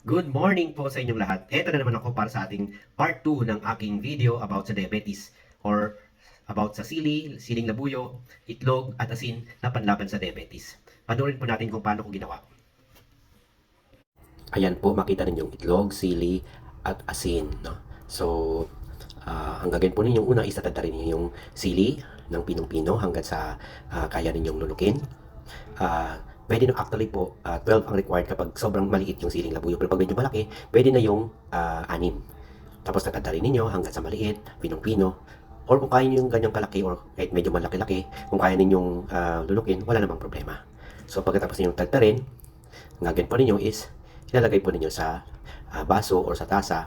Good morning po sa inyong lahat. Ito na naman ako para sa ating part 2 ng aking video about sa diabetes or about sa siling labuyo, itlog at asin na panlaban sa diabetes. Panoorin po natin kung paano ko ginawa. Ayan po, makita ninyo yung itlog, sili at asin. No? So, ang gagawin po ninyo, una is tatadarin ninyo yung sili ng pinong-pino hanggang sa kaya ninyong lulukin. Pwede na actually po, 12 ang required kapag sobrang maliit yung siling labuyo. Pero pag medyo malaki, pwede na yung 6. Tapos tatadarin ninyo hanggang sa maliit, pinong-pino. Or kung kaya nyo yung ganyang kalaki or kahit medyo malaki-laki, kung kaya ninyong lulukin, wala namang problema. So pagkatapos ninyong tagtarin, ang gagawin po ninyo is, ilalagay po ninyo sa baso or sa tasa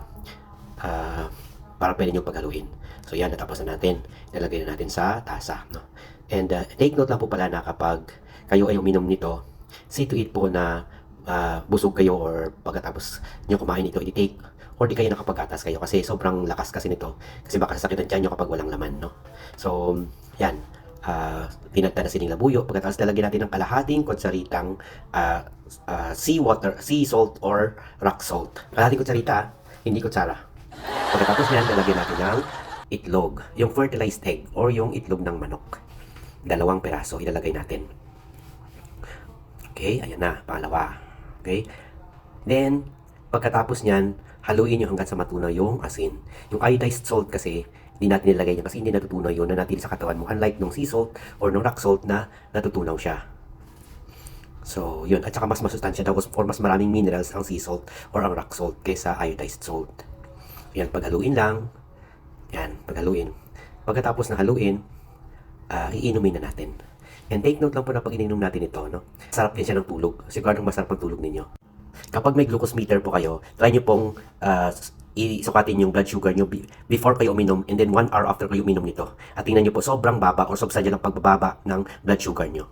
para pwede nyo paghaluin. So yan, natapos na natin. Ilalagay na natin sa tasa. No? And take note lang po pala na kapag kayo ay uminom nito, see to it po na busog kayo or pagkatapos nyo kumain ito, i-take or di kayo nakapagatas kayo kasi sobrang lakas kasi nito. Kasi baka sasakitan dyan nyo kapag walang laman. No? So, yan. Tinagta na siling labuyo. Pagkatapos lalagyan natin ng kalahating kutsaritang sea salt or rock salt. Kalahating kutsarita, hindi kutsara. Pagkatapos yan, lalagyan natin ng itlog. Yung fertilized egg or yung itlog ng manok. 2 peraso ilalagay natin. Okay, ayan na, pangalawa. Okay? Then, pagkatapos niyan, haluin nyo hanggang sa matunaw yung asin. Yung iodized salt kasi, hindi natin nilagay niya kasi hindi natutunaw yun na natin sa katawan mo. Unlike nung sea salt or nung rock salt na natutunaw siya. So, yun. At saka mas masustansya daw for mas maraming minerals ang sea salt or ang rock salt kaysa iodized salt. Yan, paghaluin lang. Yan, paghaluin. Pagkatapos na haluin, iinumin na natin. And take note lang po na pag ininom natin ito, no? Sarap din siya ng tulog. Siguradong masarap ang tulog ninyo. Kapag may glucose meter po kayo, try nyo pong isukatin yung blood sugar nyo before kayo uminom and then 1 hour after kayo uminom nito. At tingnan nyo po, sobrang baba or substantial ang pagbababa ng blood sugar nyo.